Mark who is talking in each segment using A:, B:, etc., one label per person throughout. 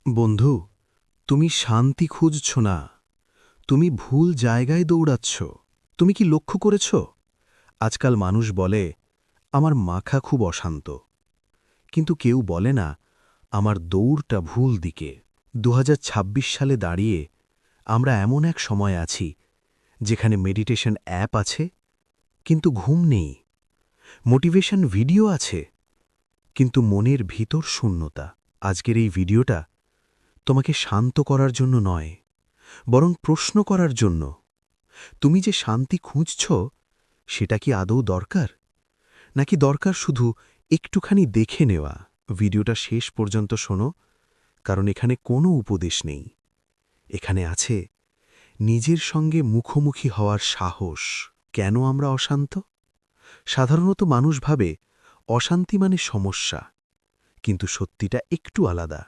A: বন্ধু, তুমি শান্তি খুঁজছ না, তুমি ভুল জায়গায় দৌড়াচ্ছ। তুমি কি লক্ষ্য করেছ? আজকাল মানুষ বলে, আমার মাথা খুব অশান্ত। কিন্তু কেউ বলে না, আমার দৌড়টা ভুল দিকে। ২০২৬ সালে দাঁড়িয়ে আমরা এমন এক সময় আছি যেখানে মেডিটেশন অ্যাপ আছে, কিন্তু ঘুম নেই। মোটিভেশন ভিডিও আছে, কিন্তু মনের ভিতর শূন্যতা। আজকের এই ভিডিওটা তোমাকে শান্ত করার জন্য নয়, বরং প্রশ্ন করার জন্য। তুমি যে শান্তি খুঁজছ, সেটা কি আদৌ দরকার, নাকি দরকার শুধু একটুখানি দেখে নেওয়া? ভিডিওটা শেষ পর্যন্ত শোনো, কারণ এখানে কোনো উপদেশ নেই। এখানে আছে নিজের সঙ্গে মুখোমুখি হওয়ার সাহস। কেন আমরা অশান্ত? সাধারণত মানুষ ভাবে অশান্তি মানে সমস্যা, কিন্তু সত্যিটা একটু আলাদা।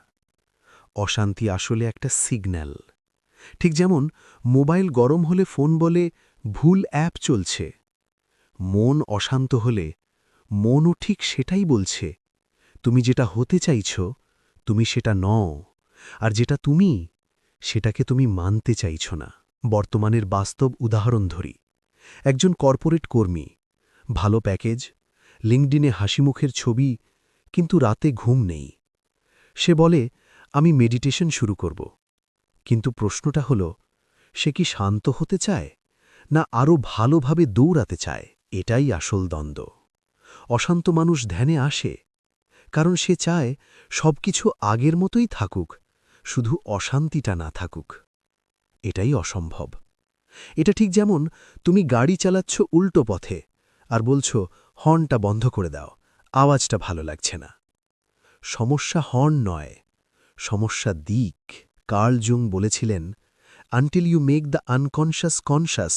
A: অশান্তি আসলে একটা সিগন্যাল। ঠিক যেমন মোবাইল গরম হলে ফোন বলে ভুল অ্যাপ চলছে, মন অশান্ত হলে মনও ঠিক সেটাই বলছে, তুমি যেটা হতে চাইছ তুমি সেটা নও, আর যেটা তুমি, সেটাকে তুমি মানতে চাইছ না। বর্তমানের বাস্তব উদাহরণ ধরি। একজন কর্পোরেট কর্মী, ভালো প্যাকেজ, লিঙ্কডিনে হাসিমুখের ছবি, কিন্তু রাতে ঘুম নেই। সে বলে, আমি মেডিটেশন শুরু করব। কিন্তু প্রশ্নটা হল, সে কি শান্ত হতে চায়, না আরও ভালোভাবে দৌড়াতে চায়? এটাই আসল দ্বন্দ্ব। অশান্ত মানুষ ধ্যানে আসে, কারণ সে চায় সবকিছু আগের মতোই থাকুক, শুধু অশান্তিটা না থাকুক। এটাই অসম্ভব। এটা ঠিক যেমন তুমি গাড়ি চালাচ্ছ উল্টো পথে আর বলছ, হর্নটা বন্ধ করে দাও, আওয়াজটা ভালো লাগছে না। সমস্যা হর্ন নয়, সমস্যা দিক। কার্ল জুং বলেছিলেন, until you make the unconscious conscious,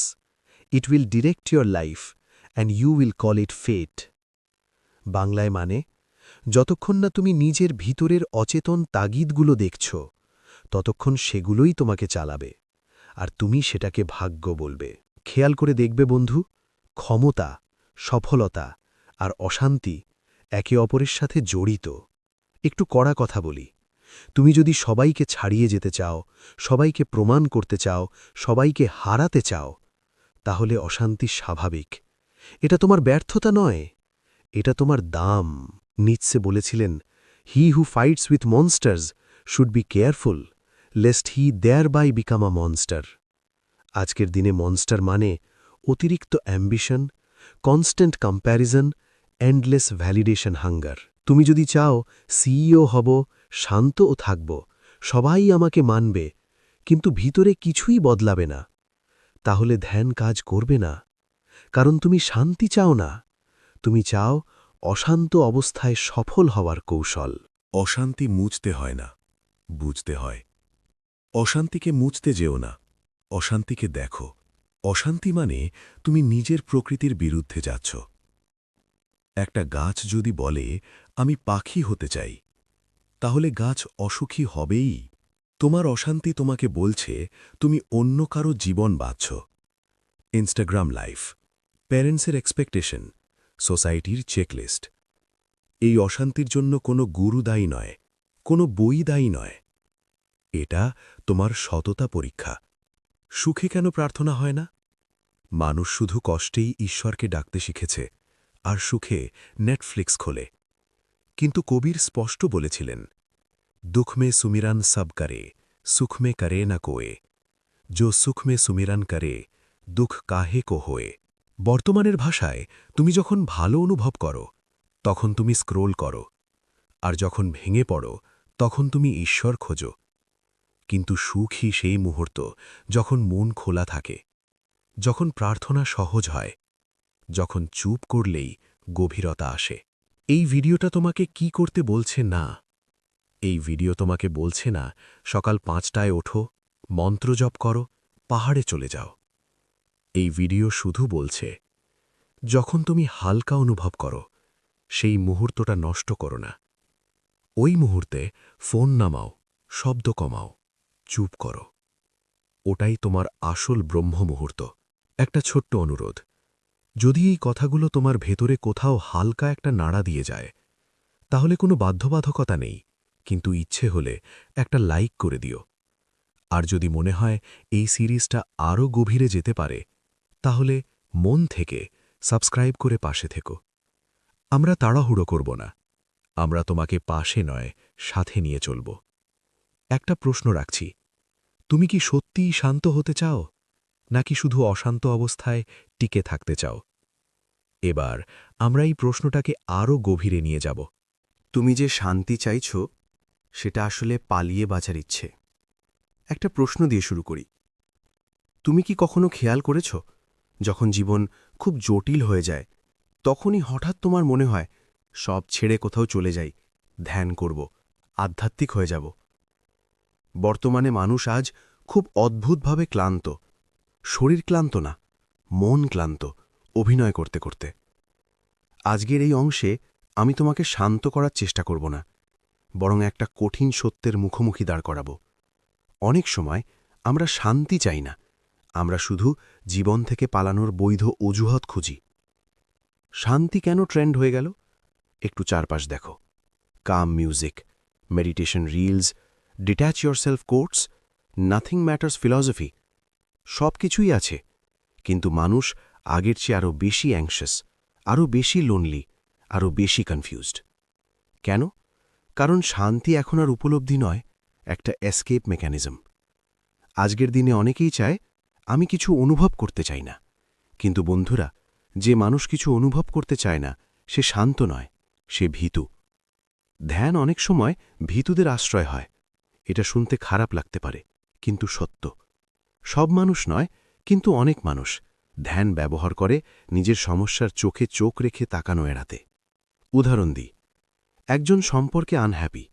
A: it will direct your life and you will call it fate. বাংলায় মানে, যতক্ষণ না তুমি নিজের ভিতরের অচেতন তাগিদগুলো দেখছ, ততক্ষণ সেগুলোই তোমাকে চালাবে, আর তুমি সেটাকে ভাগ্য বলবে। খেয়াল করে দেখবে বন্ধু, ক্ষমতা, সফলতা আর অশান্তি একে অপরের সাথে জড়িত। একটু কড়া কথা বলি, তুমি যদি সবাইকে ছাড়িয়ে যেতে চাও, সবাইকে প্রমাণ করতে চাও, সবাইকে হারাতে চাও, তাহলে অশান্তি স্বাভাবিক। এটা তোমার ব্যর্থতা নয়, এটা তোমার দাম। নিৎসে বলেছিলেন, he who fights with monsters should be careful lest he thereby become a monster. আজকের দিনে মনস্টার মানে অতিরিক্ত ambition, constant comparison, endless validation hunger. তুমি যদি চাও সিইও হব, শান্তও থাকব, সবাই আমাকে মানবে, কিন্তু ভিতরে কিছুই বদলাবে না, তাহলে ধ্যান কাজ করবে না। কারণ তুমি শান্তি চাও না, তুমি চাও অশান্ত অবস্থায় সফল হওয়ার কৌশল।
B: অশান্তি মুছতে হয় না, বুঝতে হয়। অশান্তিকে মুছতে যেও না, অশান্তিকে দেখো। অশান্তি মানে তুমি নিজের প্রকৃতির বিরুদ্ধে যাচ্ছ। একটা গাছ যদি বলে, আমি পাখি হতে চাই, তাহলে গাছ অসুখী হবেই। তোমার অশান্তি তোমাকে বলছে তুমি অন্য কারো জীবন বাঁচছ। ইনস্টাগ্রাম লাইফ, প্যারেন্টসের এক্সপেকটেশন, সোসাইটির চেকলিস্ট। এই অশান্তির জন্য কোনো গুরু দায়ী নয়, কোনো বই দায়ী নয়। এটা তোমার সততা পরীক্ষা। সুখে কেন প্রার্থনা হয় না? মানুষ শুধু কষ্টেই ঈশ্বরকে ডাকতে শিখেছে, আর সুখে নেটফ্লিক্স খোলে। কিন্তু কবির স্পষ্ট বলেছিলেন, দুঃখ মে সুমিরান সব করে, সুখ মে করে না কোয়ে, जो সুখ মে সুমিরান করে, দুঃখ কাহে কো হোয়ে। বর্তমানের ভাষায়, তুমি যখন ভালো অনুভব করো, তখন তুমি স্ক্রোল করো, আর যখন ভেঙে পড়ো, তখন তুমি ঈশ্বর খোঁজো। কিন্তু সুখই সেই মুহূর্ত যখন মন খোলা থাকে, যখন প্রার্থনা সহজ হয়, যখন চুপ করলেই গভীরতা আসে। এই ভিডিওটা তোমাকে কি করতে বলছে না। এই ভিডিও তোমাকে বলছে না সকাল ৫টায় ওঠো, মন্ত্র জপ করো, পাহাড়ে চলে যাও। এই ভিডিও শুধু বলছে, যখন তুমি হালকা অনুভব করো, সেই মুহূর্তটা নষ্ট করো না। ওই মুহূর্তে ফোন নামাও, শব্দ কমাও, চুপ করো। ওটাই তোমার আসল ব্রহ্ম মুহূর্ত। একটা ছোট্ট অনুরোধ, যদি এই কথাগুলো তোমার ভেতরে কোথাও হালকা একটা নাড়া দিয়ে যায়, তাহলে কোনো বাধ্যবাধকতা নেই, কিন্তু ইচ্ছে হলে একটা লাইক করে দিও। আর যদি মনে হয় এই সিরিজটা আরও গভীরে যেতে পারে, তাহলে মন থেকে সাবস্ক্রাইব করে পাশে থেকো। আমরা তাড়াহুড়ো করব না, আমরা তোমাকে পাশে নয় সাথে নিয়ে চলব। একটা প্রশ্ন রাখছি, তুমি কি সত্যিই শান্ত হতে চাও, নাকি শুধু অশান্ত অবস্থায় টিকে থাকতে চাও? এবার আমরা এই প্রশ্নটাকে আরও গভীরে নিয়ে যাব।
A: তুমি যে শান্তি চাইছ, সেটা আসলে পালিয়ে বাঁচার ইচ্ছে। একটা প্রশ্ন দিয়ে শুরু করি। তুমি কি কখনো খেয়াল করেছ, যখন জীবন খুব জটিল হয়ে যায়, তখনই হঠাৎ তোমার মনে হয় সব ছেড়ে কোথাও চলে যাই, ধ্যান করব, আধ্যাত্মিক হয়ে যাব? বর্তমানে মানুষ আজ খুব অদ্ভুতভাবে ক্লান্ত। শরীর ক্লান্ত না, মন ক্লান্ত, অভিনয় করতে করতে। আজকের এই অংশে আমি তোমাকে শান্ত করার চেষ্টা করব না, বরং একটা কঠিন সত্যের মুখোমুখি দাঁড় করাব। অনেক সময় আমরা শান্তি চাই না, আমরা শুধু জীবন থেকে পালানোর বৈধ অজুহাত খুঁজি। শান্তি কেন ট্রেন্ড হয়ে গেল? একটু চারপাশ দেখো। Calm music, meditation reels, detach yourself quotes, nothing matters philosophy, সব কিছুই আছে, কিন্তু মানুষ আগের চেয়ে আরও বেশি অ্যাংশাস, আরও বেশি লোনলি, আরও বেশি কনফিউজড। কেন? কারণ শান্তি এখন আর উপলব্ধি নয়, একটা এসকেপ মেকানিজম। আজকের দিনে অনেকেই চায়, আমি কিছু অনুভব করতে চাই না। কিন্তু বন্ধুরা, যে মানুষ কিছু অনুভব করতে চায় না, সে শান্ত নয়, সে ভীতু। ধ্যান অনেক সময় ভীতুদের আশ্রয় হয়। এটা শুনতে খারাপ লাগতে পারে, কিন্তু সত্য। সব মানুষ নয়, কিন্তু অনেক মানুষ ধ্যান ব্যবহার করে নিজের সমস্যার চোখে চোখ রেখে তাকানো এড়াতে। উদাহরণ দিই, একজন সম্পর্কে আনহ্যাপি,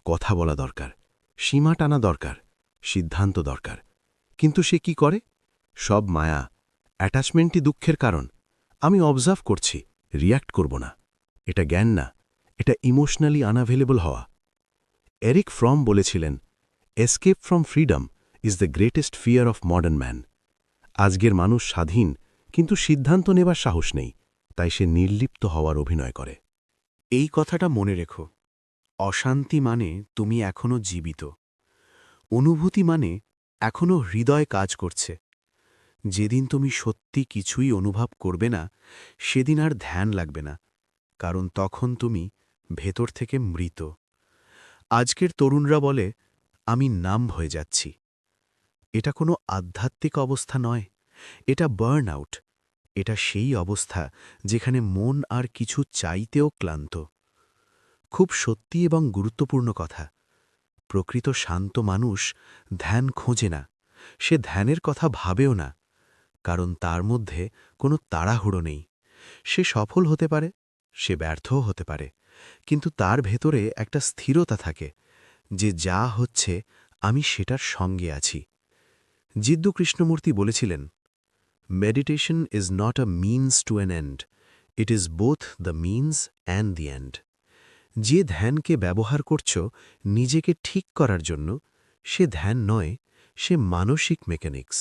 A: কথা বলা দরকার, সীমা টানা দরকার, সিদ্ধান্ত দরকার, কিন্তু সে কি করে? সব মায়া, অ্যাটাচমেন্টই দুঃখের কারণ। আমি অবজার্ভ করছি, রিয়্যাক্ট করব না। এটা জ্ঞান না, এটা ইমোশনালি আনঅ্যাভেলেবল হওয়া। এরিক ফ্রম বলেছিলেন, escape from freedom is the greatest fear of modern man. আজকের মানুষ স্বাধীন, কিন্তু সিদ্ধান্ত নেবার সাহস নেই, তাই সে নির্লিপ্ত হওয়ার অভিনয় করে। এই কথাটা মনে রেখো, অশান্তি মানে তুমি এখনও জীবিত। অনুভূতি মানে এখনও হৃদয় কাজ করছে। যেদিন তুমি সত্যি কিছুই অনুভব করবে না, সেদিন আর ধ্যান লাগবে না, কারণ তখন তুমি ভেতর থেকে মৃত। আজকের তরুণরা বলে, আমি নাম হয়ে যাচ্ছি। এটা কোনো আধ্যাত্মিক অবস্থা নয়, এটা বার্ন আউট। এটা সেই অবস্থা যেখানে মন আর কিছু চাইতেও ক্লান্ত। খুব সত্যি এবং গুরুত্বপূর্ণ কথা, প্রকৃত শান্ত মানুষ ধ্যান খোঁজে না, সে ধ্যানের কথা ভাবেও না, কারণ তার মধ্যে কোনো তাড়াহুড়ো নেই। সে সফল হতে পারে, সে ব্যর্থও হতে পারে, কিন্তু তার ভেতরে একটা স্থিরতা থাকে, যে যা হচ্ছে আমি সেটার সঙ্গে আছি। জিদ্দু কৃষ্ণমূর্তি বলেছিলেন, meditation is not a means to an end, it is both the means and the end. যে ধ্যানকে ব্যবহার করছ নিজেকে ঠিক করার জন্য, সে ধ্যান নয়, সে মানসিক মেকানিক্স।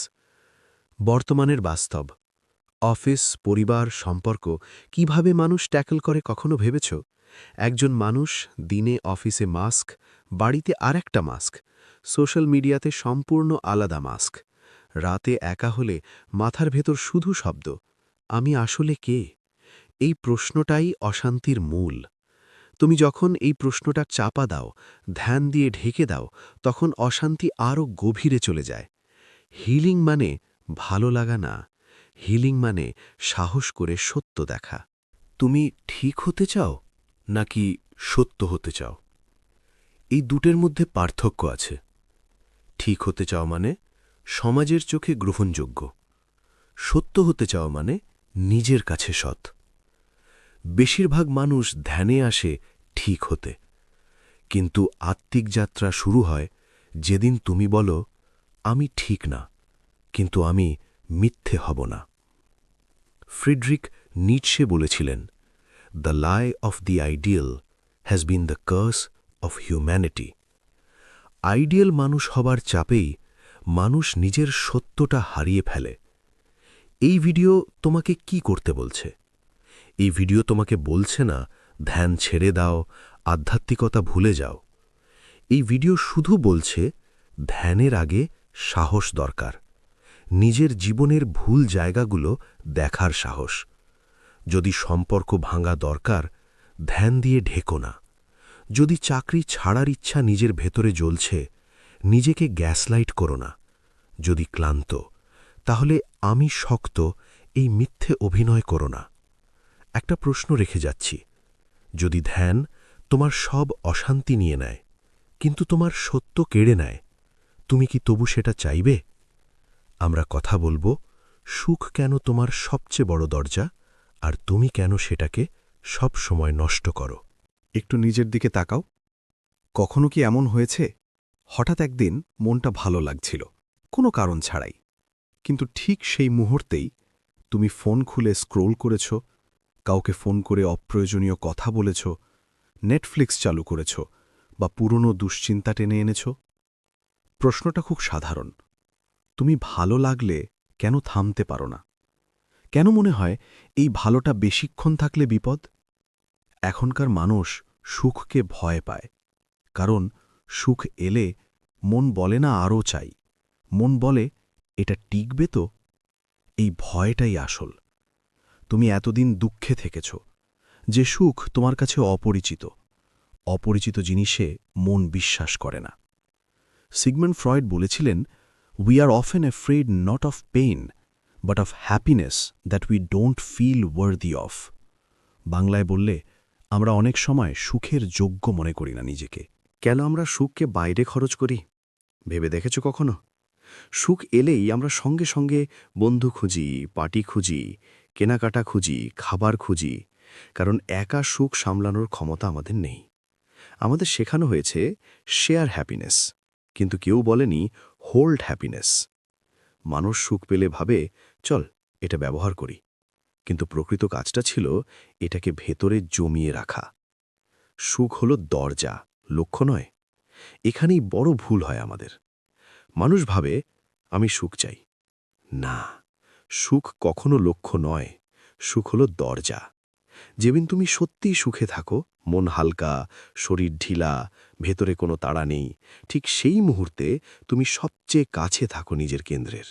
A: বর্তমানের বাস্তব, অফিস, পরিবার, সম্পর্ক কিভাবে মানুষ ট্যাকল করে কখনো ভেবেছ? একজন মানুষ দিনে অফিসে মাস্ক, বাড়িতে আরেকটা মাস্ক, সোশ্যাল মিডিয়াতে সম্পূর্ণ আলাদা মাস্ক। রাতে একা হলে মাথার ভেতর শুধু শব্দ, আমি আসলে কে? এই প্রশ্নটাই অশান্তির মূল। তুমি যখন এই প্রশ্নটা চাপা দাও, ধ্যান দিয়ে ঢেকে দাও, তখন অশান্তি আরও গভীরে চলে যায়। হিলিং মানে ভালো লাগা না, হিলিং মানে সাহস করে সত্য দেখা। তুমি ঠিক হতে চাও, নাকি সত্য হতে চাও? এই দুটের মধ্যে পার্থক্য আছে। ঠিক হতে চাও মানে সমাজের চোখে গ্রহণযোগ্য, সত্য হতে চাও মানে নিজের কাছে সৎ। বেশিরভাগ মানুষ ধ্যানে আসে ঠিক হতে, কিন্তু আত্মিক যাত্রা শুরু হয় যেদিন তুমি বলো, আমি ঠিক না, কিন্তু আমি মিথ্যে হব না। ফ্রিডরিক নিটশে বলেছিলেন, the lie of the ideal has been the curse of humanity. Ideal মানুষ হবার চাপেই মানুষ নিজের সত্যটা হারিয়ে ফেলে। এই ভিডিও তোমাকে কি করতে বলছে? এই ভিডিও তোমাকে বলছে না ধ্যান ছেড়ে দাও, আধ্যাত্মিকতা ভুলে যাও। এই ভিডিও শুধু বলছে ধ্যানের আগে সাহস দরকার, নিজের জীবনের ভুল জায়গাগুলো দেখার সাহস। যদি সম্পর্ক ভাঙা দরকার, ধ্যান দিয়ে ঢেকো না। যদি চাকরি ছাড়ার ইচ্ছা নিজের ভেতরে জ্বলছে, নিজেকে গ্যাসলাইট করো না। যদি ক্লান্ত, তাহলে আমি শক্ত এই মিথ্যে অভিনয় করো না। একটা প্রশ্ন রেখে যাচ্ছি, যদি ধ্যান তোমার সব অশান্তি নিয়ে নেয়, কিন্তু তোমার সত্য কেড়ে নেয়, তুমি কি তবু সেটা চাইবে? আমরা কথা বলবো সুখ কেন তোমার সবচেয়ে বড় দরজা, আর তুমি কেন সেটাকে সব সময় নষ্ট করো।
C: একটু নিজের দিকে তাকাও। কখনো কি এমন হয়েছে, হঠাৎ একদিন মনটা ভালো লাগছিল, কোনো কারণ ছাড়াই, কিন্তু ঠিক সেই মুহূর্তেই তুমি ফোন খুলে স্ক্রোল করেছ, কাউকে ফোন করে অপ্রয়োজনীয় কথা বলেছ, নেটফ্লিক্স চালু করেছ, বা পুরনো দুশ্চিন্তা টেনে এনেছ? প্রশ্নটা খুব সাধারণ। তুমি ভালো লাগলে কেন থামতে পারো না? কেন মনে হয় এই ভালোটা বেশিক্ষণ থাকলে বিপদ? এখনকার মানুষ সুখকে ভয় পায়, কারণ সুখ এলে মন বলে না আরও চাই, মন বলে এটা টিকবে তো। এই ভয়টাই আসল। তুমি এতদিন দুঃখে থেকেছ, যে সুখ তোমার কাছে অপরিচিত। অপরিচিত জিনিসে মন বিশ্বাস করে না। সিগমন্ড ফ্রয়েড বলেছিলেন, we are often afraid not of pain, but of happiness that we don't feel worthy of. বাংলায় বললে, আমরা অনেক সময় সুখের যোগ্য মনে করি না নিজেকে। কেন আমরা সুখকে বাইরে খরচ করি ভেবে দেখেছ কখনো? সুখ এলেই আমরা সঙ্গে সঙ্গে বন্ধু খুঁজি, পার্টি খুঁজি, কেনাকাটা খুঁজি, খাবার খুঁজি, কারণ একা সুখ সামলানোর ক্ষমতা আমাদের নেই। আমাদের শেখানো হয়েছে শেয়ার হ্যাপিনেস, কিন্তু কেউ বলেনি হোল্ড হ্যাপিনেস। মানুষ সুখ পেলে ভাবে, চল এটা ব্যবহার করি, কিন্তু প্রকৃত কাজটা ছিল এটাকে ভেতরে জমিয়ে রাখা। সুখ হলো দরজা, লক্ষ্য নয়। এখানেই বড় ভুল হয় আমাদের। মানুষ ভাবে, আমি সুখ চাই। না, সুখ কখনো লক্ষ্য নয়, সুখ হলো দরজা। যেদিন তুমি সত্যিই সুখে থাকো, মন হালকা, শরীর ঢিলা, ভেতরে কোনো তাড়া নেই, ঠিক সেই মুহূর্তে তুমি সবচেয়ে কাছে থাকো নিজের কেন্দ্রের।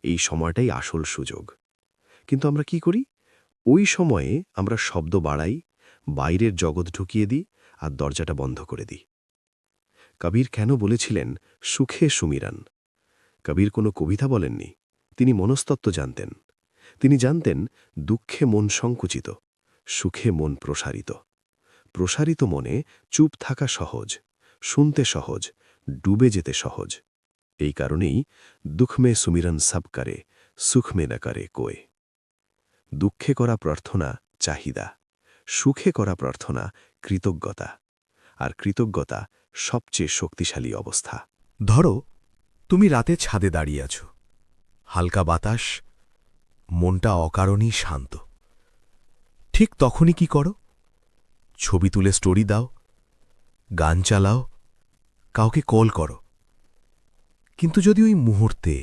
C: এই সময়টাই আসল সুযোগ। কিন্তু আমরা কি করি? ওই সময়ে আমরা শব্দ বাড়াই, বাইরের জগৎ ঢুকিয়ে দিই, আর দরজাটা বন্ধ করে দিই। কবির কেন বলেছিলেন সুখে সুমিরান? কবির কোনো কবিতা বলেননি, তিনি মনস্তত্ত্ব জানতেন। তিনি জানতেন দুঃখে মন সংকুচিত, সুখে মন প্রসারিত। প্রসারিত মনে চুপ থাকা সহজ, শুনতে সহজ, ডুবে যেতে সহজ। এই কারণেই দুঃখ মে সুমিরন সব করে, সুখ মে না করে কোয়। দুঃখে করা প্রার্থনা চাহিদা, সুখে করা প্রার্থনা কৃতজ্ঞতা, আর কৃতজ্ঞতা সবচেয়ে শক্তিশালী অবস্থা।
A: ধরো তুমি রাতে ছাদে দাঁড়িয়ে আছো, হালকা বাতাস, মনটা অকারণেই শান্ত। ঠিক তখনই কি করো? ছবি তুলে স্টোরি দাও, গান চালাও, কাউকে কল করো। কিন্তু যদি ওই মুহূর্তে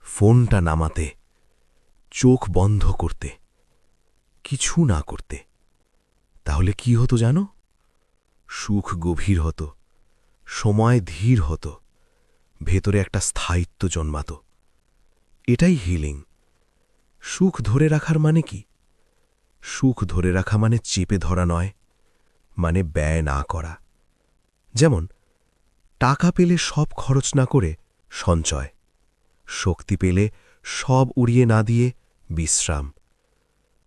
A: ফোনটা নামাতে, চোখ বন্ধ করতে, কিছু না করতে, তাহলে কি হতো জানো? সুখ গভীর হতো, সময় ধীর হতো, ভেতরে একটা স্থায়িত্ব জন্মাত। এটাই হিলিং। সুখ ধরে রাখার মানে কি? সুখ ধরে রাখা মানে চেপে ধরা নয়, মানে ব্যয় না করা। যেমন টাকা পেলে সব খরচ না করে সঞ্চয়, শক্তি পেলে সব উড়িয়ে না দিয়ে বিশ্রাম।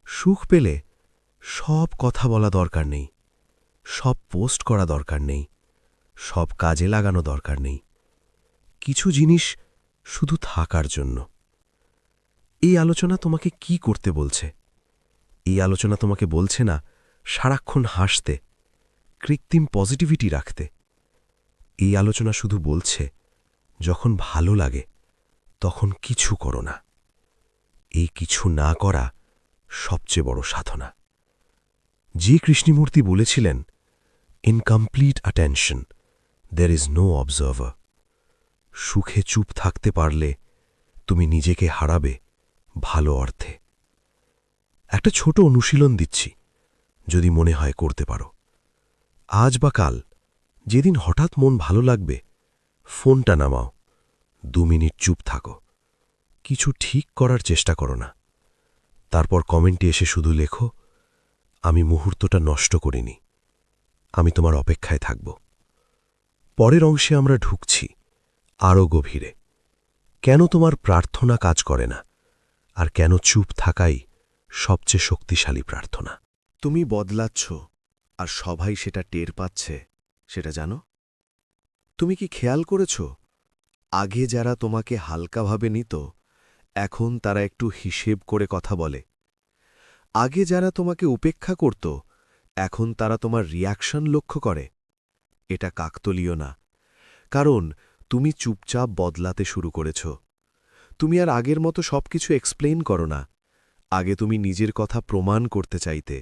A: সুখ পেলে সব কথা বলা দরকার নেই, সব পোস্ট করা দরকার নেই, সব কাজে লাগানো দরকার নেই। কিছু জিনিস শুধু থাকার জন্য। এই আলোচনা তোমাকে কি করতে বলছে? এই আলোচনা তোমাকে বলছে না সারাক্ষণ হাসতে, কৃত্রিম পজিটিভিটি রাখতে। এই আলোচনা শুধু বলছে, যখন ভালো লাগে তখন কিছু করো না। এই কিছু না করা সবচেয়ে বড় সাধনা। যে কৃষ্ণমূর্তি বলেছিলেন, in complete attention there is no observer। সুখে চুপ থাকতে পারলে তুমি নিজেকে হারাবে ভালো অর্থে। একটা ছোট অনুশীলন দিচ্ছি, যদি মনে হয় করতে পারো। আজ বা কাল
B: যেদিন হঠাৎ মন ভালো লাগবে ফোনটা নামাও, 2 মিনিট চুপ থাকো, কিছু ঠিক করার চেষ্টা করো না। তারপর কমেন্টে এসে শুধু লেখো, আমি মুহূর্তটা নষ্ট করিনি, আমি তোমার অপেক্ষায় থাকব। পরের অংশে আমরা ঢুকছি আরও গভীরে। কেন তোমার প্রার্থনা কাজ করে না, আর কেন চুপ থাকাই সবচেয়ে শক্তিশালী প্রার্থনা।
C: তুমি বদলাচ্ছ, আর সবাই সেটা টের পাচ্ছে, সেটা জানো? তুমি কি খেয়াল করেছ, আগে যারা তোমাকে হালকাভাবে নিত, এখন তারা একটু হিসেব করে কথা বলে। আগে যারা তোমাকে উপেক্ষা করত, এখন তারা তোমার রিয়াকশন লক্ষ্য করে। এটা কাকতলীয় না, কারণ তুমি চুপচাপ বদলাতে শুরু করেছ। তুমি আর আগের মতো সবকিছু এক্সপ্লেইন করো না। আগে তুমি নিজের কথা প্রমাণ করতে চাইতে,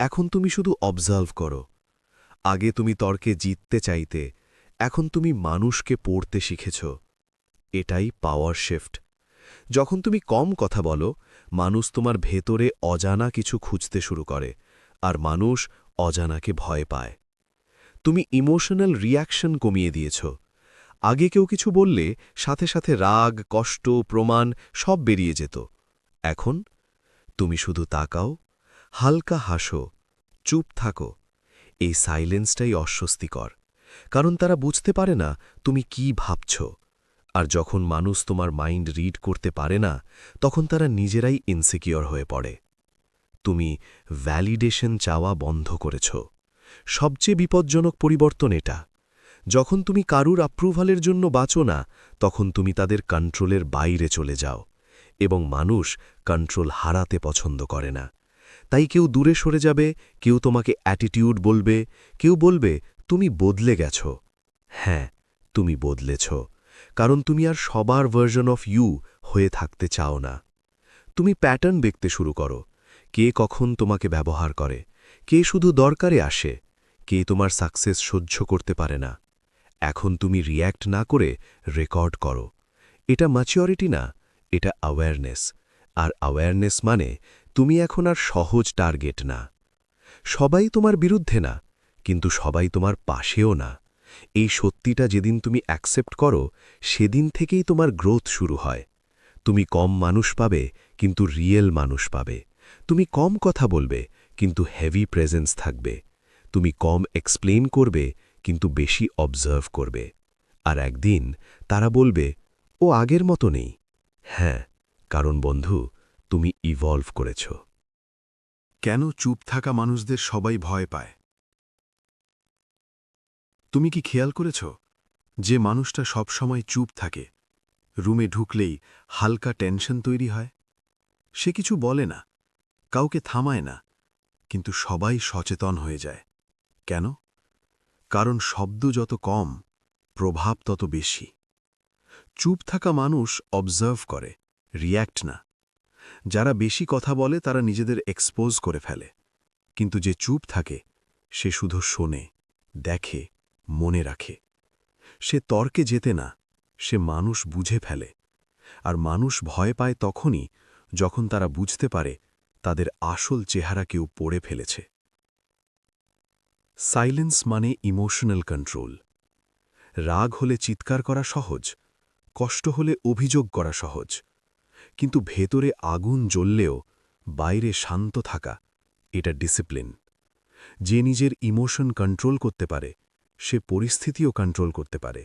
C: এখন তুমি শুধু অবজার্ভ করো। আগে তুমি তর্কে জিততে চাইতে, এখন তুমি মানুষকে পড়তে শিখেছ। এটাই পাওয়ার শিফট। যখন তুমি কম কথা বলো, মানুষ তোমার ভেতরে অজানা কিছু খুঁজতে শুরু করে, আর মানুষ অজানাকে ভয় পায়। তুমি ইমোশনাল রিয়াকশন কমিয়ে দিয়েছ। আগে কেউ কিছু বললে সাথে সাথে রাগ, কষ্ট, প্রমাণ সব বেরিয়ে যেত। এখন তুমি শুধু তাকাও, হালকা হাসো, চুপ থাকো। এই সাইলেন্সটাই অস্বস্তিকর, কারণ তারা বুঝতে পারে না তুমি কি ভাবছ। আর যখন মানুষ তোমার মাইন্ড রিড করতে পারে না, তখন তারা নিজেরাই ইনসিকিওর হয়ে পড়ে। তুমি ভ্যালিডেশন চাওয়া বন্ধ করেছ। সবচেয়ে বিপজ্জনক পরিবর্তন এটা। যখন তুমি কারুর অ্যাপ্রুভালের জন্য বাঁচো না, তখন তুমি তাদের কন্ট্রোলের বাইরে চলে যাও, এবং মানুষ কন্ট্রোল হারাতে পছন্দ করে না। তাই কেউ দূরে সরে যাবে, কেউ তোমাকে অ্যাটিটিউড বলবে, কেউ বলবে তুমি বদলে গেছ। হ্যাঁ, তুমি বদলেছ, কারণ তুমি আর সবার ভার্জন অফ ইউ হয়ে থাকতে চাও না। তুমি প্যাটার্ন দেখতে শুরু করো। কে কখন তোমাকে ব্যবহার করে, কে শুধু দরকারে আসে, কে তোমার সাকসেস সহ্য করতে পারে না। এখন তুমি রিয়্যাক্ট না করে রেকর্ড করো। এটা ম্যাচিওরিটি না, এটা অ্যাওয়ারনেস। আর অ্যাওয়ারনেস মানে তুমি এখন আর সহজ টার্গেট না। সবাই তোমার বিরুদ্ধে না, কিন্তু সবাই তোমার পাশেও না। এই সত্যিটা যেদিন তুমি অ্যাকসেপ্ট করো, সেদিন থেকেই তোমার গ্রোথ শুরু হয়। তুমি কম মানুষ পাবে, কিন্তু রিয়েল মানুষ পাবে। তুমি কম কথা বলবে, কিন্তু হেভি প্রেজেন্স থাকবে। তুমি কম এক্সপ্লেইন করবে, কিন্তু বেশি অবজার্ভ করবে। আর একদিন তারা বলবে, ও আগের মতো নেই। হ্যাঁ, কারণ বন্ধু, তুমি ইভলভ করেছ।
A: কেন চুপ থাকা মানুষদের সবাই ভয় পায়? তুমি কি খেয়াল করেছ, যে মানুষটা সবসময় চুপ থাকে, রুমে ঢুকলেই হালকা টেনশন তৈরি হয়? সে কিছু বলে না, কাউকে থামায় না, কিন্তু সবাই সচেতন হয়ে যায়। কেন? কারণ শব্দ যত কম, প্রভাব তত বেশি। চুপ থাকা মানুষ অবজার্ভ করে, রিয়্যাক্ট না। যারা বেশি কথা বলে তারা নিজেদের এক্সপোজ করে ফেলে, কিন্তু যে চুপ থাকে সে শুধু শোনে, দেখে, মনে রাখে। সে তর্কে যেতে না, সে মানুষ বুঝে ফেলে। আর মানুষ ভয় পায় তখনই যখন তারা বুঝতে পারে তাদের আসল চেহারা কেউ পড়ে ফেলেছে। সাইলেন্স মানে ইমোশনাল কন্ট্রোল। রাগ হলে চিৎকার করা সহজ, কষ্ট হলে অভিযোগ করা সহজ, কিন্তু ভেতরে আগুন জ্বললেও বাইরে শান্ত থাকা, এটা ডিসিপ্লিন। যে নিজের ইমোশন কন্ট্রোল করতে পারে, সে পরিস্থিতিও কন্ট্রোল করতে পারে।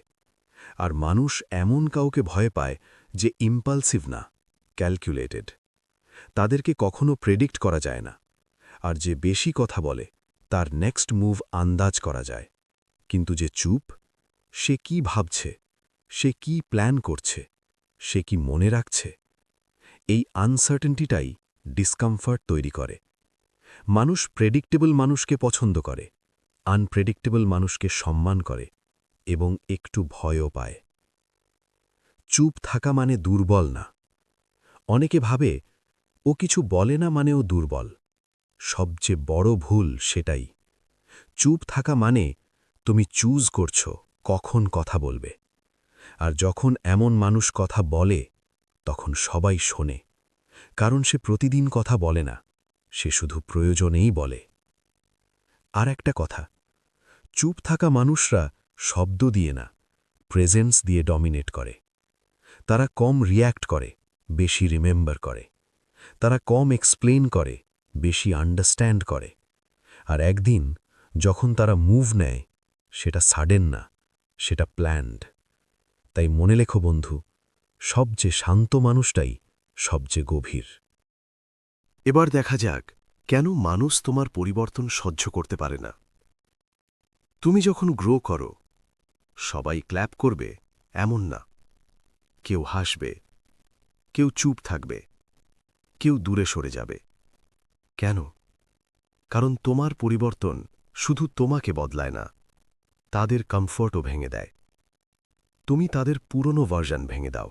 A: আর মানুষ এমন কাউকে ভয় পায় যে ইম্পালসিভ না, ক্যালকুলেটেড। তাদেরকে কখনো প্রেডিক্ট করা যায় না। আর যে বেশি কথা বলে, তার নেক্সট মুভ আন্দাজ করা যায়। কিন্তু যে চুপ, সে কি ভাবছে, সে কি প্ল্যান করছে, সে কি মনে রাখছে, এই আনসার্টেনটিটাই ডিসকমফর্ট তৈরি করে। মানুষ প্রেডিক্টেবল মানুষকে পছন্দ করে, আনপ্রেডিক্টেবল মানুষকে সম্মান করে, এবং একটু ভয়ও পায়। চুপ থাকা মানে দুর্বল না। অনেকে ভাবে ও কিছু বলে না মানেও দুর্বল। সবচেয়ে বড় ভুল সেটাই। চুপ থাকা মানে তুমি চুজ করছো কখন কথা বলবে। আর যখন এমন মানুষ কথা বলে, তখন সবাই শোনে, কারণ সে প্রতিদিন কথা বলে না, সে শুধু প্রয়োজনেই বলে। আর একটা কথা,
B: চুপ থাকা মানুষরা শব্দ দিয়ে না, প্রেজেন্স দিয়ে ডমিনেট করে। তারা কম রিয়্যাক্ট করে, বেশি রিমেম্বার করে। তারা কম এক্সপ্লেন করে, বেশি আন্ডারস্ট্যান্ড করে। আর একদিন যখন তারা মুভ নেয়, সেটা সাডেন না, সেটা প্ল্যান্ড। তাই মনে লেখো বন্ধু, সবচেয়ে শান্ত মানুষটাই সবচেয়ে গভীর।
C: এবার দেখা যাক কেন মানুষ তোমার পরিবর্তন সহ্য করতে পারে না। তুমি যখন গ্রো করো, সবাই ক্ল্যাপ করবে এমন না। কেউ হাসবে, কেউ চুপ থাকবে, কেউ দূরে সরে যাবে। কেন? কারণ তোমার পরিবর্তন শুধু তোমাকে বদলায় না, তাদের কমফর্টও ভেঙে দেয়। তুমি তাদের পুরনো ভার্সন ভেঙে দাও।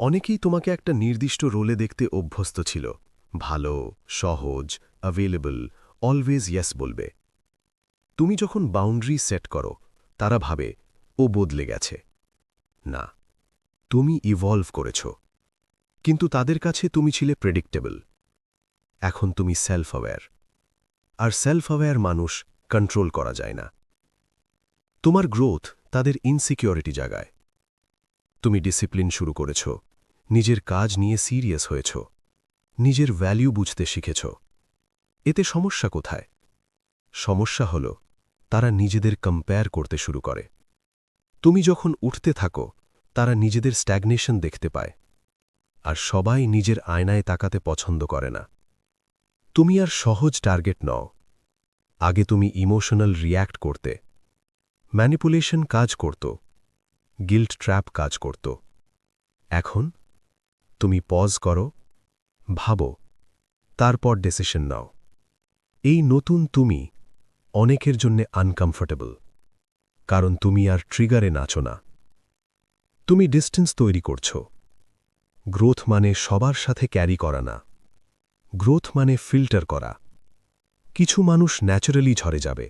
C: অনেকেই তোমাকে একটা নির্দিষ্ট রোলে দেখতে অভ্যস্ত ছিল, ভালো, সহজ, অ্যাভেলেবল, অলওয়েজ ইয়েস বলবে। তুমি যখন বাউন্ডারি সেট করো, তারা ভাবে ও বদলে গেছে। না, তুমি ইভলভ করেছ। কিন্তু তাদের কাছে তুমি ছিলে প্রেডিক্টেবল। এখন তুমি সেলফ অ্যাওয়্যার। আর সেলফ অ্যাওয়্যার মানুষ কন্ট্রোল করা যায় না। তোমার গ্রোথ তাদের ইনসিকিউরিটি জাগায়। তুমি ডিসিপ্লিন শুরু করেছ, নিজের কাজ নিয়ে সিরিয়াস হয়েছ, নিজের ভ্যালু বুঝতে শিখেছ। এতে সমস্যা কোথায়? সমস্যা হল তারা নিজেদের কম্পেয়ার করতে শুরু করে। তুমি যখন উঠতে থাকো, তারা নিজেদের স্ট্যাগনেশন দেখতে পায়। আর সবাই নিজের আয়নায় তাকাতে পছন্দ করে না। তুমি আর সহজ টার্গেট নও। আগে তুমি ইমোশনাল রিয়্যাক্ট করতে, ম্যানিপুলেশন কাজ করত, গিল্ট ট্র্যাপ কাজ করত। এখন তুমি পজ করো, ভাবো, তারপর ডিসিশন নাও। এই নতুন তুমি অনেকের জন্য আনকমফোর্টেবল, কারণ তুমি আর ট্রিগারে নাচো না। তুমি ডিস্টেন্স তৈরি করছ। গ্রোথ মানে সবার সাথে ক্যারি করা না, গ্রোথ মানে ফিল্টার করা। কিছু মানুষ ন্যাচারালি ঝরে যাবে।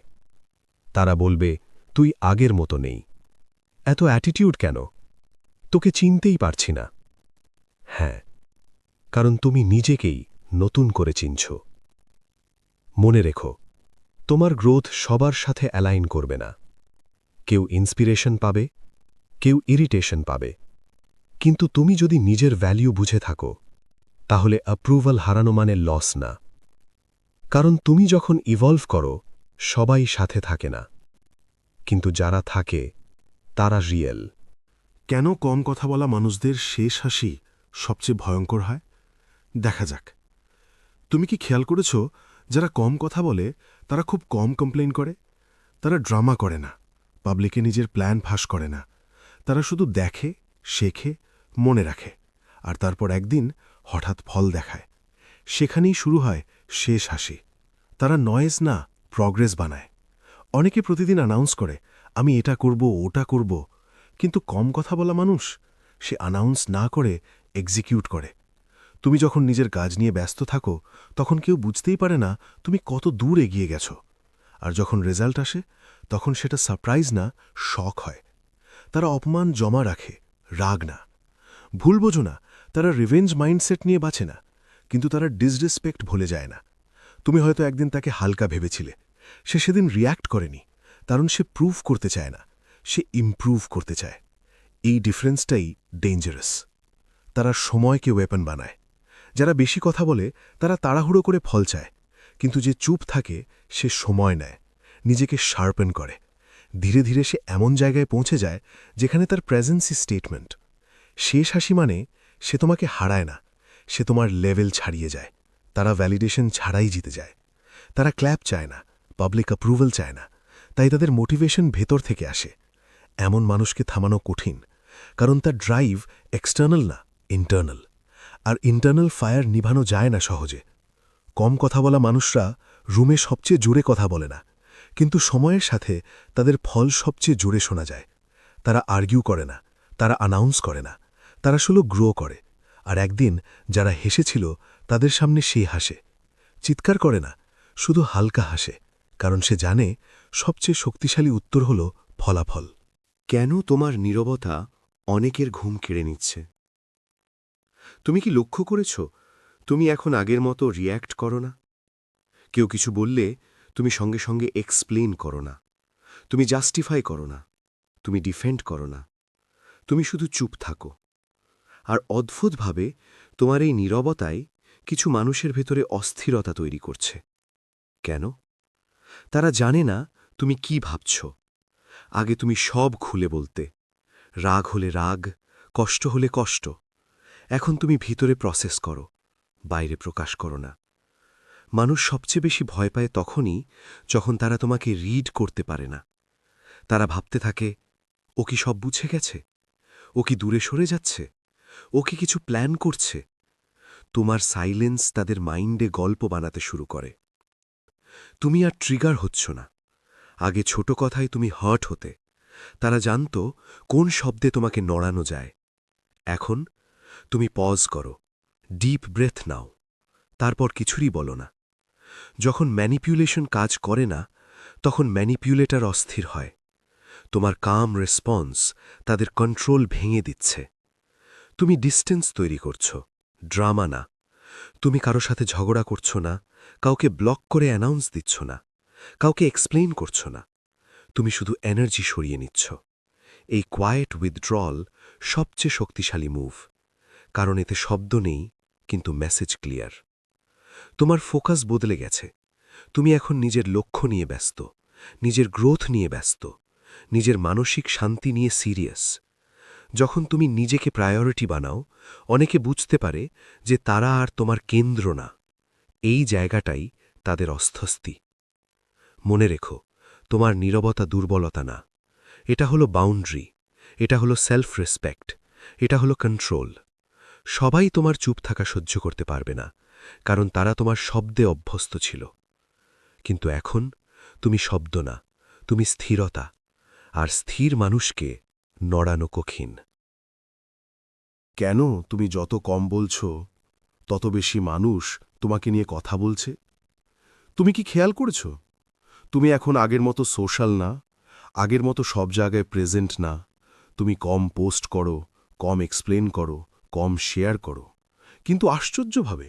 C: তারা বলবে, তুই আগের মতো নেই, এত অ্যাটিটিউড কেন, তোকে চিনতেই পারছি না। হ্যাঁ, কারণ তুমি নিজেকেই নতুন করে চিনছ। মনে রেখো, তোমার গ্রোথ সবার সাথে অ্যালাইন করবে না। কেউ ইন্সপিরেশন পাবে, কেউ ইরিটেশন পাবে। কিন্তু তুমি যদি নিজের ভ্যালু বুঝে থাকো, তাহলে অ্যাপ্রুভাল হারানো মানে লস না। কারণ তুমি যখন ইভলভ করো, সবাই সাথে থাকে না, কিন্তু যারা থাকে তারা রিয়েল। কেন কম কথা বলা মানুষদের শেষ হাসি সবচেয়ে ভয়ঙ্কর হয়? দেখা যাক। তুমি কি খেয়াল করেছ, যারা কম কথা বলে তারা খুব কম কমপ্লেইন করে? তারা ড্রামা করে না, পাবলিকে নিজের প্ল্যান ফাঁস করে না। তারা শুধু দেখে, শেখে, মনে রাখে, আর তারপর একদিন হঠাৎ ফল দেখায়। সেখানেই শুরু হয় শেষ হাসি। তারা নয়েজ না, প্রগ্রেস বানায়। অনেকে প্রতিদিন অ্যানাউন্স করে, আমি এটা করব, ওটা করব। কিন্তু কম কথা বলা মানুষ, সে অ্যানাউন্স না করে এক্সিকিউট করে। তুমি যখন নিজের কাজ নিয়ে ব্যস্ত থাকো, তখন কেউ বুঝতেই পারে না তুমি কত দূর এগিয়ে গেছ। আর যখন রেজাল্ট আসে, তখন সেটা সারপ্রাইজ না, শক হয়। তারা অপমান জমা রাখে, রাগ না। ভুল বোঝো না, তারা রিভেঞ্জ মাইন্ডসেট নিয়ে বাঁচে না, কিন্তু তারা ডিসরেসপেক্ট ভুলে যায় না। তুমি হয়তো একদিন তাকে হালকা ভেবেছিলে, সে সেদিন রিয়্যাক্ট করেনি, কারণ সে প্রুভ করতে চায় না, সে ইমপ্রুভ করতে চায়। এই ডিফারেন্সটাই ডেঞ্জারাস। তারা সময়কে ওয়েপন বানায়। যারা বেশি কথা বলে তারা তাড়াহুড়ো করে ফল চায়, কিন্তু যে চুপ থাকে সে সময় নেয়, নিজেকে শার্পেন করে। ধীরে ধীরে সে এমন জায়গায় পৌঁছে যায় যেখানে তার প্রেজেন্সই স্টেটমেন্ট। শেষ হাসি মানে সে তোমাকে হারায় না, সে তোমার লেভেল ছাড়িয়ে যায়। তারা ভ্যালিডেশন ছাড়াই জিতে যায়। তারা ক্ল্যাপ চায় না, পাবলিক অ্যাপ্রুভাল চায় না, তাই তাদের মোটিভেশন ভেতর থেকে আসে। এমন মানুষকে থামানো কঠিন, কারণ তার ড্রাইভ এক্সটার্নাল না, ইন্টারনাল। আর ইন্টারনাল ফায়ার নিভানো যায় না সহজে। কম কথা বলা মানুষরা রুমে সবচেয়ে জোরে কথা বলে না, কিন্তু সময়ের সাথে তাদের ফল সবচেয়ে জোরে শোনা যায়। তারা আর্গিউ করে না, তারা অ্যানাউন্স করে না, তারা শুধু গ্রো করে। আর একদিন যারা হেসেছিল তাদের সামনে সে হাসে, চিৎকার করে না, শুধু হালকা হাসে, কারণ সে জানে সবচেয়ে শক্তিশালী উত্তর হল ফলাফল। কেন তোমার নীরবতা অনেকের ঘুম কেড়ে নিচ্ছে? তুমি কি লক্ষ্য করেছ, তুমি এখন আগের মতো রিয়্যাক্ট করো না? কেউ কিছু বললে তুমি সঙ্গে সঙ্গে এক্সপ্লেন করো না, তুমি জাস্টিফাই করো না, তুমি ডিফেন্ড করো না, তুমি শুধু চুপ থাকো। আর অদ্ভুতভাবে তোমার এই নীরবতায় কিছু মানুষের ভেতরে অস্থিরতা তৈরি করছে। কেন? তারা জানে না তুমি কি ভাবছ। আগে তুমি সব খুলে বলতে, রাগ হলে রাগ, কষ্ট হলে কষ্ট। এখন তুমি ভিতরে প্রসেস করো, বাইরে প্রকাশ করো না। মানুষ সবচেয়ে বেশি ভয় পায় তখনই যখন তারা তোমাকে রিড করতে পারে না। তারা ভাবতে থাকে, ও কি সব বুঝে গেছে? ও কি দূরে সরে যাচ্ছে? ও কি কিছু প্ল্যান করছে? তোমার সাইলেন্স তাদের মাইন্ডে গল্প বানাতে শুরু করে। তুমি আর ট্রিগার হচ্ছ না। আগে ছোট কথায় তুমি হার্ট হতে। তারা জানত কোন শব্দে তোমাকে নড়ানো যায়। এখন তুমি পজ করো, ডিপ ব্রেথ নাও, তারপর কিছুরই বলো না। যখন ম্যানিপুলেশন কাজ করে না, তখন ম্যানিপুলেটর অস্থির হয়। তোমার কাম রেসপন্স তাদের কন্ট্রোল ভেঙে দিচ্ছে। তুমি ডিস্টেন্স তৈরি করছ, ড্রামা না। তুমি কারো সাথে ঝগড়া করছ না, কাউকে ব্লক করে অ্যানাউন্স দিচ্ছ না, কাউকে এক্সপ্লেইন করছ না। তুমি শুধু এনার্জি সরিয়ে নিচ্ছ। এই কোয়ায়েট উইথড্রল সবচেয়ে শক্তিশালী মুভ, কারণ এতে শব্দ নেই, কিন্তু মেসেজ ক্লিয়ার। তোমার ফোকাস বদলে গেছে। তুমি এখন নিজের লক্ষ্য নিয়ে ব্যস্ত, নিজের গ্রোথ নিয়ে ব্যস্ত, নিজের মানসিক শান্তি নিয়ে সিরিয়াস। যখন তুমি নিজেকে প্রায়োরিটি বানাও, অনেকে বুঝতে পারে যে তারা আর তোমার কেন্দ্র না। এই জায়গাটাই তাদের অস্বস্তি। মনে রেখো, তোমার নীরবতা দুর্বলতা না। এটা হলো বাউন্ডারি, এটা হলো সেলফ রেসপেক্ট, এটা হলো কন্ট্রোল। সবাই তোমার চুপ থাকা সহ্য করতে পারবে না, কারণ তারা তোমার শব্দে অভ্যস্ত ছিল। কিন্তু এখন তুমি শব্দ না, তুমি স্থিরতা, আর স্থির মানুষকে নড়ানো কঠিন।
D: কেন তুমি যত কম বলছ, তত বেশি মানুষ তোমাকে নিয়ে কথা বলছে? তুমি কি খেয়াল করেছ? তুমি এখন আগের মতো সোশ্যাল না, আগের মতো সব জায়গায় প্রেজেন্ট না। তুমি কম পোস্ট করো, কম এক্সপ্লেন করো, কম শেয়ার করো। কিন্তু আশ্চর্যভাবে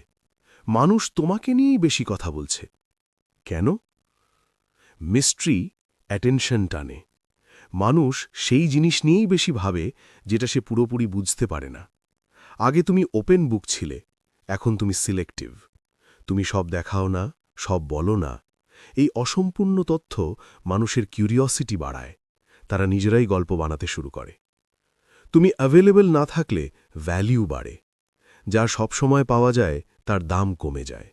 D: মানুষ তোমাকে নিয়েই বেশি কথা বলছে। কেন? মিস্ট্রি অ্যাটেনশন টানে। মানুষ সেই জিনিস নিয়েই বেশি ভাবে যেটা সে পুরোপুরি বুঝতে পারে না। আগে তুমি ওপেন বুক ছিলে, এখন তুমি সিলেক্টিভ। তুমি সব দেখাও না, সব বলো না। এই অসম্পূর্ণ তথ্য মানুষের কিউরিওসিটি বাড়ায়। তারা নিজেরাই গল্প বানাতে শুরু করে। তুমি অ্যাভেলেবল না থাকলে ভ্যালিউ বাড়ে। যা সব সময় পাওয়া যায় তার দাম কমে যায়।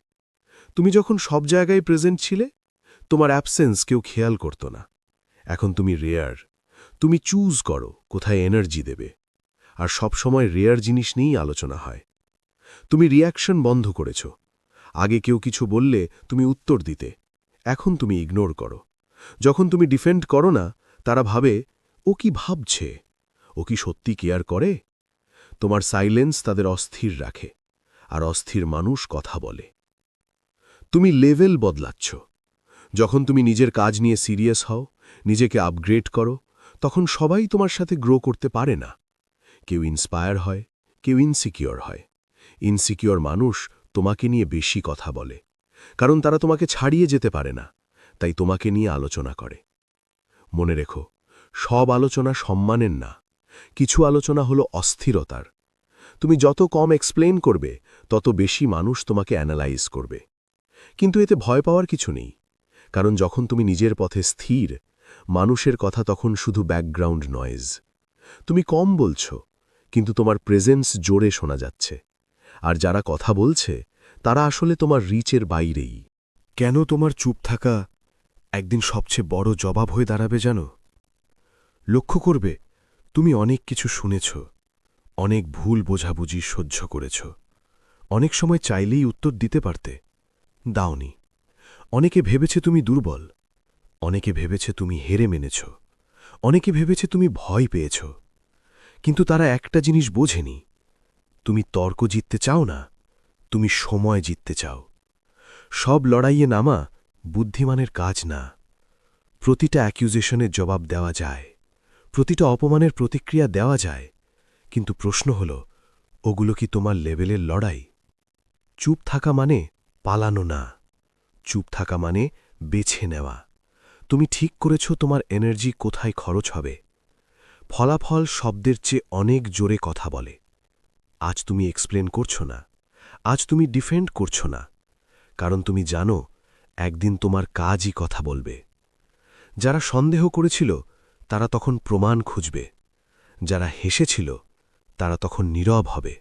D: তুমি যখন সব জায়গায় প্রেজেন্ট ছিলে, তোমার অ্যাবসেন্স কেউ খেয়াল করত না। এখন তুমি রেয়ার। তুমি চুজ করো কোথায় এনার্জি দেবে। আর সব সময় রেয়ার জিনিস নিয়েই আলোচনা হয়। তুমি রিঅ্যাকশন বন্ধ করেছ। আগে কেউ কিছু বললে তুমি উত্তর দিতে, এখন তুমি ইগনোর করো। যখন তুমি ডিফেন্ড করো না, তারা ভাবে ও কি ভাবছে, ও কি সত্যি কেয়ার করে। তোমার সাইলেন্স তাদের অস্থির রাখে, আর অস্থির মানুষ কথা বলে। তুমি লেভেল বদলাচ্ছ। যখন তুমি নিজের কাজ নিয়ে সিরিয়াস হও, নিজেকে আপগ্রেড করো, তখন সবাই তোমার সাথে গ্রো করতে পারে না। কেউ ইন্সপায়ার হয়, কেউ ইনসিকিওর হয়। ইনসিকিওর মানুষ তোমাকে নিয়ে বেশি কথা বলে, কারণ তারা তোমাকে ছাড়িয়ে যেতে পারে না, তাই তোমাকে নিয়ে আলোচনা করে। মনে রেখো, সব আলোচনা সম্মানের না, কিছু আলোচনা হলো অস্থিরতার। তুমি যত কম এক্সপ্লেন করবে, তত বেশি মানুষ তোমাকে অ্যানালাইজ করবে। কিন্তু এতে ভয় পাওয়ার কিছু নেই, কারণ যখন তুমি নিজের পথে স্থির, মানুষের কথা তখন শুধু ব্যাকগ্রাউন্ড নয়েজ। তুমি কম বলছ, কিন্তু তোমার প্রেজেন্স জোরে শোনা যাচ্ছে। আর যারা কথা বলছে, তারা আসলে তোমার রিচের বাইরেই। কেন তোমার চুপ থাকা একদিন সবচেয়ে বড় জবাব হয়ে দাঁড়াবে জানো? লক্ষ্য করবে, তুমি অনেক কিছু শুনেছ, অনেক ভুল বোঝাবুঝি সহ্য করেছ। অনেক সময় চাইলেই উত্তর দিতে পারতে, দাওনি। অনেকে ভেবেছে তুমি দুর্বল, অনেকে ভেবেছে তুমি হেরে মেনেছ, অনেকে ভেবেছে তুমি ভয় পেয়েছ। কিন্তু তারা একটা জিনিস বোঝেনি, তুমি তর্ক জিততে চাও না, তুমি সময় জিততে চাও। সব লড়াইয়ে নামা বুদ্ধিমানের কাজ না। প্রতিটা অ্যাকিউজেশনের জবাব দেওয়া যায়, প্রতিটা অপমানের প্রতিক্রিয়া দেওয়া যায়, কিন্তু প্রশ্ন হল, ওগুলো কি তোমার লেভেলের লড়াই? চুপ থাকা মানে পালানো না, চুপ থাকা মানে বেছে নেওয়া। তুমি ঠিক করেছ তোমার এনার্জি কোথায় খরচ হবে। ফলাফল শব্দের চেয়ে অনেক জোরে কথা বলে। আজ তুমি এক্সপ্লেন করছো না, আজ তুমি ডিফেন্ড করছো না, কারণ তুমি জানো একদিন তোমার কাজই কথা বলবে। যারা সন্দেহ করেছিল তারা তখন প্রমাণ খুঁজবে, যারা হেসেছিল তারা তখন নীরব হবে।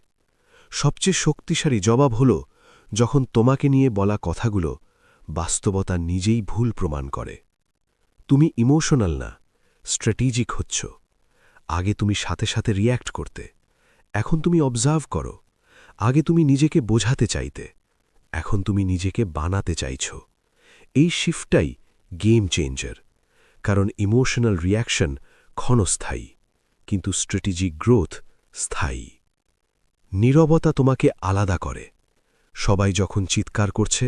D: সবচেয়ে শক্তিশালী জবাব হল যখন তোমাকে নিয়ে বলা কথাগুলো বাস্তবতা নিজেই ভুল প্রমাণ করে। তুমি ইমোশনাল না, স্ট্র্যাটেজিক হচ্ছ। আগে তুমি সাথে সাথে রিয়্যাক্ট করতে, এখন তুমি অবজার্ভ করো। আগে তুমি নিজেকে বোঝাতে চাইতে, এখন তুমি নিজেকে বানাতে চাইছ। এই শিফটটাই গেম চেঞ্জার, কারণ ইমোশনাল রিয়াকশন ক্ষণস্থায়ী, কিন্তু স্ট্র্যাটেজিক গ্রোথ স্থায়ী। নীরবতা তোমাকে আলাদা করে। সবাই যখন চিৎকার করছে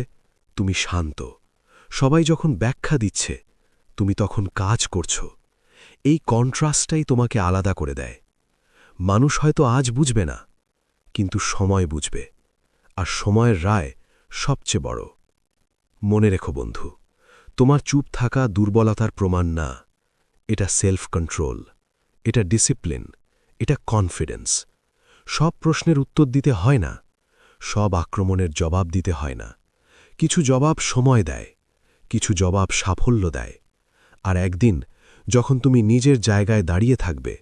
D: তুমি শান্ত, সবাই যখন ব্যাখ্যা দিচ্ছে তুমি তখন কাজ করছ। এই কন্ট্রাস্টটাই তোমাকে আলাদা করে দেয়। মানুষ হয়তো আজ বুঝবে না, কিন্তু সময় বুঝবে, আর সময়ের রায় সবচেয়ে বড়। মনে রেখো বন্ধু, তোমার চুপ থাকা দুর্বলতার প্রমাণ না, এটা সেলফ কন্ট্রোল, এটা ডিসিপ্লিন, এটা কনফিডেন্স। সব প্রশ্নের উত্তর দিতে হয় না, সব আক্রমণের জবাব দিতে হয় না। কিছু জবাব সময় দেয়, কিছু জবাব সাফল্য দেয়। আর একদিন যখন তুমি নিজের জায়গায় দাঁড়িয়ে থাকবে,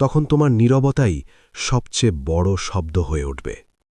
D: তখন তোমার নীরবতাই সবচেয়ে বড় শব্দ হয়ে উঠবে।